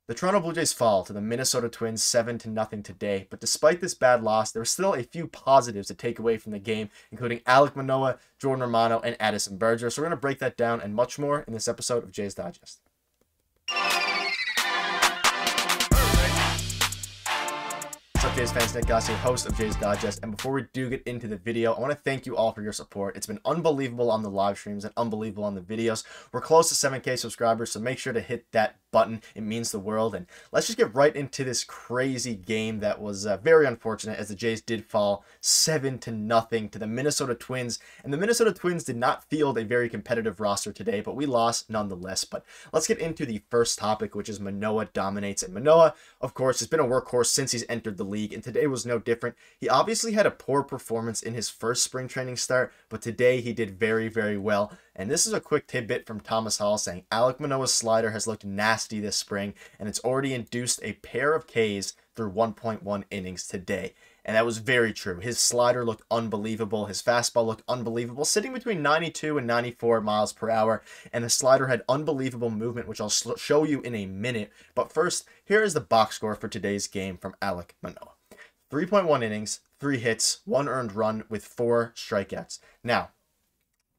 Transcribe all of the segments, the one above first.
The Toronto Blue Jays fall to the Minnesota Twins 7-0 today, but despite this bad loss, there are still a few positives to take away from the game, including Alek Manoah, Jordan Romano, and Addison Barger. So we're going to break that down and much more in this episode of Jays Digest. What's up, Jays fans? Nick Gosse, host of Jays Digest. And before we do get into the video, I want to thank you all for your support. It's been unbelievable on the live streams and unbelievable on the videos. We're close to 7K subscribers, so make sure to hit that button. It means the world. And let's just get right into this crazy game that was very unfortunate, as the Jays did fall 7-0 to the Minnesota Twins. And the Minnesota Twins did not field a very competitive roster today, but we lost nonetheless. But let's get into the first topic, which is Manoah dominates. And Manoah, of course, has been a workhorse since he's entered the league, and today was no different. He obviously had a poor performance in his first spring training start, but today he did very, very well. And this is a quick tidbit from Thomas Hall saying Alek Manoah's slider has looked nasty this spring, and it's already induced a pair of Ks through 1.1 innings today. And that was very true. His slider looked unbelievable. His fastball looked unbelievable, sitting between 92 and 94 miles per hour. And the slider had unbelievable movement, which I'll show you in a minute. But first, here is the box score for today's game from Alek Manoah. 3.1 innings, 3 hits, 1 earned run with 4 strikeouts. Now,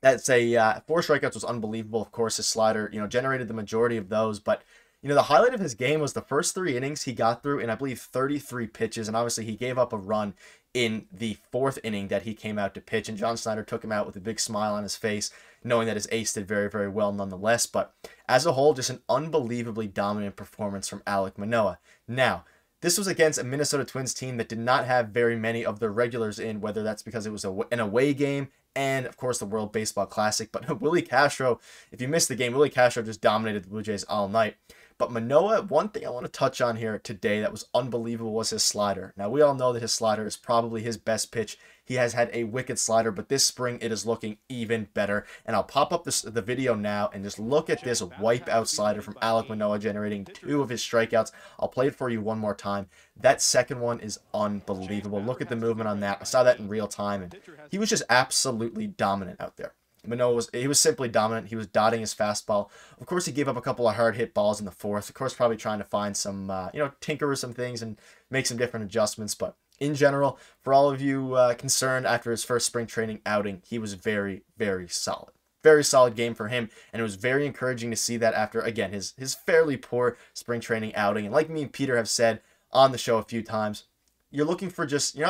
that's a 4 strikeouts was unbelievable. Of course, his slider, generated the majority of those. But, the highlight of his game was the first 3 innings he got through in, I believe, 33 pitches. And obviously, he gave up a run in the 4th inning that he came out to pitch. And John Snyder took him out with a big smile on his face, knowing that his ace did very, very well nonetheless. But as a whole, just an unbelievably dominant performance from Alek Manoah. Now, this was against a Minnesota Twins team that did not have very many of their regulars in, whether that's because it was an away game and, of course, the World Baseball Classic. But Willie Castro, if you missed the game, Willie Castro just dominated the Blue Jays all night. But Manoah, one thing I want to touch on here today that was unbelievable was his slider. Now, we all know that his slider is probably his best pitch. He has had a wicked slider, but this spring it is looking even better. And I'll pop up the video now and just look at this wipeout slider from Alek Manoah, generating 2 of his strikeouts. I'll play it for you one more time. That second one is unbelievable. Look at the movement on that. I saw that in real time, and he was just absolutely dominant out there. Manoah was simply dominant. He was dotting his fastball. Of course, he gave up a couple of hard hit balls in the 4th. Of course, probably trying to find some, tinker with some things and make some different adjustments. But in general, for all of you concerned after his first spring training outing, he was very, very solid. Very solid game for him, and it was very encouraging to see that after, again, his fairly poor spring training outing. And like me and Peter have said on the show a few times, you're not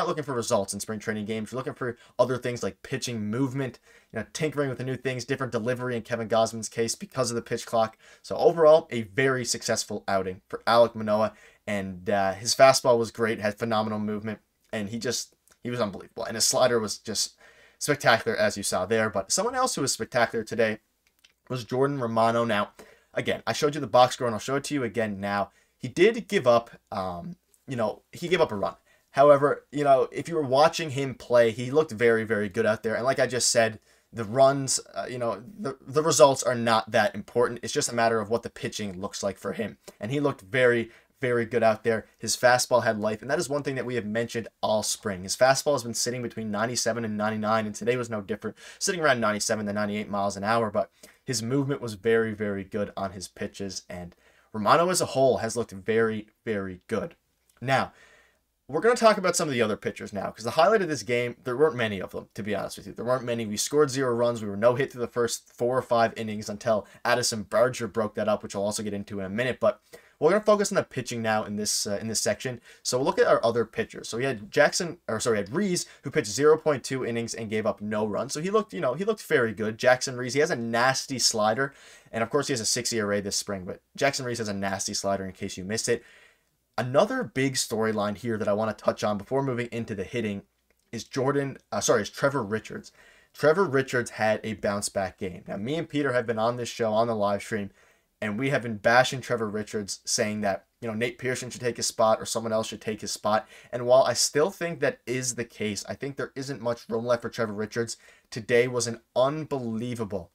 looking for results in spring training games. You're looking for other things like pitching movement, tinkering with the new things, different delivery in Kevin Gausman's case because of the pitch clock. So overall, a very successful outing for Alek Manoah, and his fastball was great, had phenomenal movement, and he was unbelievable. And his slider was just spectacular, as you saw there. But someone else who was spectacular today was Jordan Romano. Now, again, I showed you the box score, and I'll show it to you again now. He did give up, he gave up a run. However, if you were watching him play, he looked very, very good out there. And like I just said, the runs, the results are not that important. It's just a matter of what the pitching looks like for him. And he looked very, very good out there. His fastball had life, and that is one thing that we have mentioned all spring. His fastball has been sitting between 97 and 99, and today was no different, sitting around 97 to 98 miles an hour. But his movement was very, very good on his pitches, and Romano as a whole has looked very, very good. Now, we're going to talk about some of the other pitchers now, because the highlight of this game, there weren't many of them, to be honest with you. There weren't many. We scored 0 runs. We were no hit through the first 4 or 5 innings until Addison Barger broke that up, which I'll also get into in a minute. But we're going to focus on the pitching now in this section. So we'll look at our other pitchers. So we had Reese, who pitched 0.2 innings and gave up no runs. So he looked very good. Jackson Reese, he has a nasty slider, and of course he has a 6 ERA this spring. But Jackson Reese has a nasty slider, in case you missed it. Another big storyline here that I want to touch on before moving into the hitting is Trevor Richards. Trevor Richards had a bounce back game. Now, me and Peter have been on this show on the live stream, and we have been bashing Trevor Richards, saying that, Nate Pearson should take his spot or someone else should take his spot. And while I still think that is the case, I think there isn't much room left for Trevor Richards. Today was an unbelievable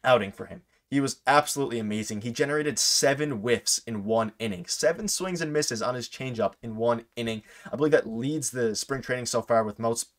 outing for him. He was absolutely amazing. He generated 7 whiffs in 1 inning. 7 swings and misses on his changeup in 1 inning. I believe that leads the spring training so far with most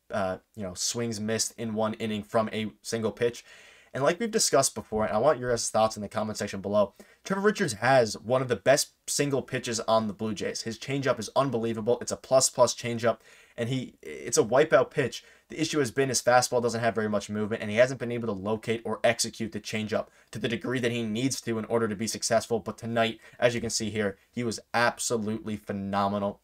swings missed in 1 inning from a single pitch. And like we've discussed before, and I want your guys' thoughts in the comment section below, Trevor Richards has one of the best single pitches on the Blue Jays. His changeup is unbelievable. It's a plus changeup, and it's a wipeout pitch. The issue has been his fastball doesn't have very much movement, and he hasn't been able to locate or execute the changeup to the degree that he needs to in order to be successful. But tonight, as you can see here, he was absolutely phenomenal.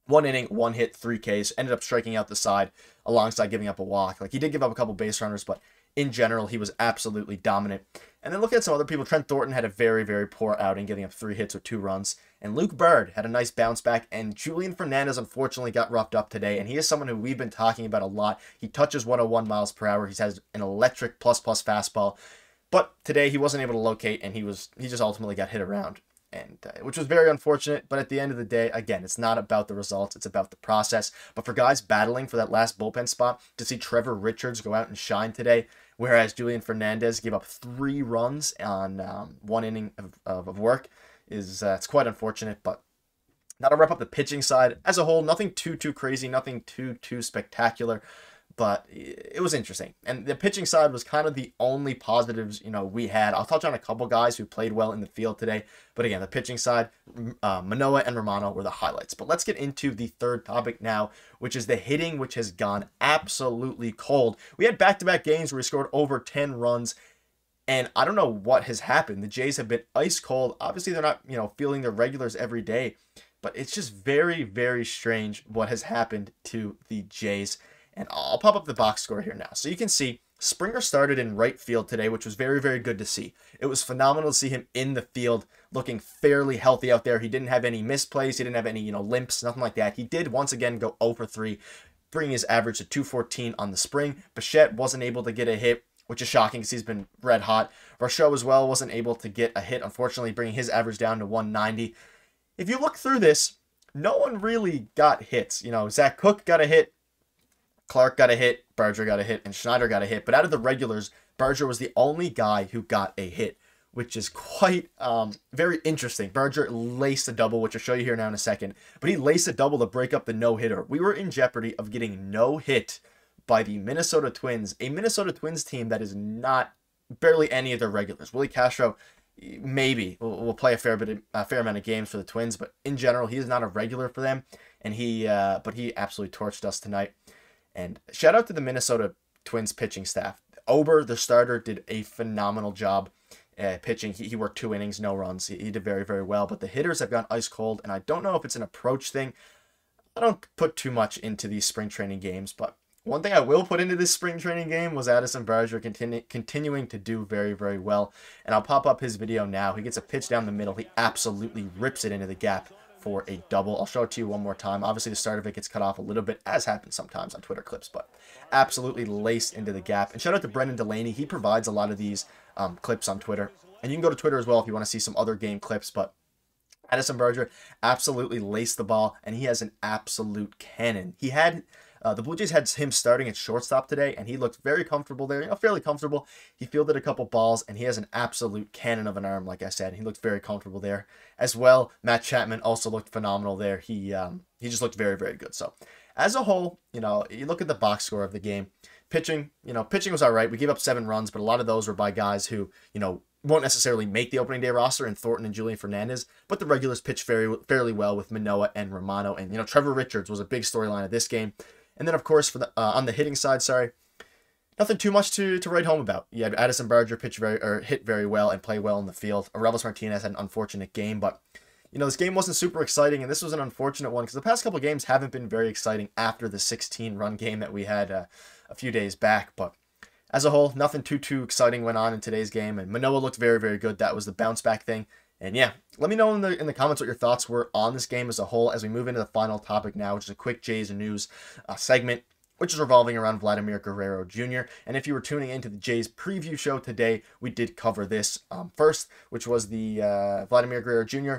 1 inning, 1 hit, 3 Ks, ended up striking out the side alongside giving up a walk. Like, he did give up a couple base runners, but in general, he was absolutely dominant. And then look at some other people. Trent Thornton had a very, very poor outing, giving up 3 hits with 2 runs. And Luke Bird had a nice bounce back. And Julian Fernandez, unfortunately, got roughed up today. And he is someone who we've been talking about a lot. He touches 101 miles per hour. He has an electric plus fastball. But today, he wasn't able to locate, and he just ultimately got hit around. And which was very unfortunate, but at the end of the day, again, it's not about the results, it's about the process. But for guys battling for that last bullpen spot, to see Trevor Richards go out and shine today, whereas Julian Fernandez gave up 3 runs on 1 inning of work, it's quite unfortunate. But now to wrap up the pitching side, as a whole, nothing too crazy, nothing too spectacular. But it was interesting. And the pitching side was kind of the only positives, we had. I'll touch on a couple guys who played well in the field today. But again, the pitching side, Manoah and Romano were the highlights. But let's get into the third topic now, which is the hitting, which has gone absolutely cold. We had back-to-back games where we scored over 10 runs. And I don't know what has happened. The Jays have been ice cold. Obviously, they're not, fielding their regulars every day. But it's just very, very strange what has happened to the Jays. And I'll pop up the box score here now. So you can see Springer started in right field today, which was very, very good to see. It was phenomenal to see him in the field looking fairly healthy out there. He didn't have any misplays. He didn't have any, limps, nothing like that. He did once again go 0 for 3, bringing his average to 214 on the spring. Bichette wasn't able to get a hit, which is shocking because he's been red hot. Rochelle as well wasn't able to get a hit, unfortunately, bringing his average down to 190. If you look through this, no one really got hits. Zach Cook got a hit. Clark got a hit, Barger got a hit, and Schneider got a hit. But out of the regulars, Barger was the only guy who got a hit, which is quite very interesting. Barger laced a double, which I'll show you here now in a second. But he laced a double to break up the no-hitter. We were in jeopardy of getting no hit by the Minnesota Twins, a Minnesota Twins team that is not barely any of their regulars. Willie Castro maybe will play a fair amount of games for the Twins, but in general, he is not a regular for them. And but he absolutely torched us tonight. And shout out to the Minnesota Twins pitching staff. Ober, the starter, did a phenomenal job pitching. He worked 2 innings, no runs. He did very, very well. But the hitters have gone ice cold, and I don't know if it's an approach thing. I don't put too much into these spring training games, but one thing I will put into this spring training game was Addison Barger continuing to do very, very well. And I'll pop up his video now. He gets a pitch down the middle. He absolutely rips it into the gap for a double. I'll show it to you one more time. Obviously, the start of it gets cut off a little bit, as happens sometimes on Twitter clips, but absolutely laced into the gap. And shout out to Brendan Delaney. He provides a lot of these clips on Twitter. And you can go to Twitter as well if you want to see some other game clips, but Addison Barger absolutely laced the ball, and he has an absolute cannon. He had the Blue Jays had him starting at shortstop today, and he looked very comfortable there, fairly comfortable. He fielded a couple balls, and he has an absolute cannon of an arm, like I said. He looked very comfortable there. As well, Matt Chapman also looked phenomenal there. He just looked very, very good. So, as a whole, you look at the box score of the game. Pitching was all right. We gave up 7 runs, but a lot of those were by guys who, won't necessarily make the opening day roster in Thornton and Julian Fernandez, but the regulars pitched fairly well with Manoah and Romano. And, Trevor Richards was a big storyline of this game. And then, of course, for the on the hitting side, nothing too much to write home about. You had Addison Barger hit very well and play well in the field. Arelis Martinez had an unfortunate game, but this game wasn't super exciting, and this was an unfortunate one because the past couple games haven't been very exciting after the 16-run game that we had a few days back. But as a whole, nothing too exciting went on in today's game, and Manoah looked very, very good. That was the bounce back thing. And yeah, let me know in the comments what your thoughts were on this game as a whole as we move into the final topic now, which is a quick Jays news segment, which is revolving around Vladimir Guerrero Jr. And if you were tuning into the Jays preview show today, we did cover this first, which was the Vladimir Guerrero Jr.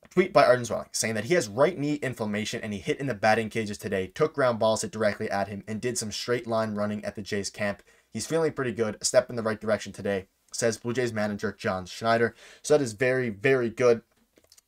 tweet by Arden Zwelling saying that he has right knee inflammation and he hit in the batting cages today, took ground balls hit directly at him, and did some straight line running at the Jays camp. He's feeling pretty good, a step in the right direction today, says Blue Jays manager John Schneider. So that is very, very good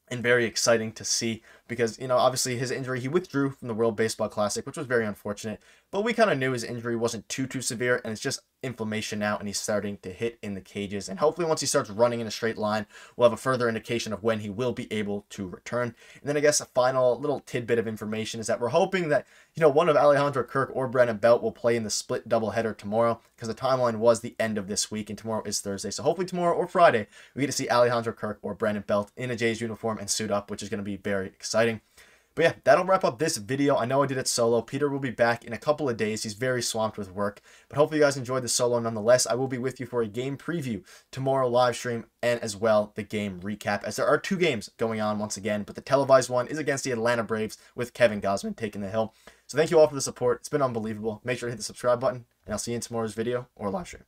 and very exciting to see. because, you know, obviously his injury, he withdrew from the World Baseball Classic, which was very unfortunate, but we kind of knew his injury wasn't too severe, and it's just inflammation now, and he's starting to hit in the cages, and hopefully once he starts running in a straight line, we'll have a further indication of when he will be able to return. And then I guess a final little tidbit of information is that we're hoping that, you know, one of Alejandro Kirk or Brandon Belt will play in the split doubleheader tomorrow, because the timeline was the end of this week, and tomorrow is Thursday, so hopefully tomorrow or Friday, we get to see Alejandro Kirk or Brandon Belt in a Jays uniform and suit up, which is going to be very exciting. But yeah, that'll wrap up this video. I know I did it solo. Peter will be back in a couple of days. He's very swamped with work. But hopefully you guys enjoyed the solo nonetheless. I will be with you for a game preview tomorrow live stream, and as well the game recap, as there are 2 games going on once again. But the televised one is against the Atlanta Braves with Kevin Gausman taking the hill. So thank you all for the support. It's been unbelievable. Make sure to hit the subscribe button, and I'll see you in tomorrow's video or live stream.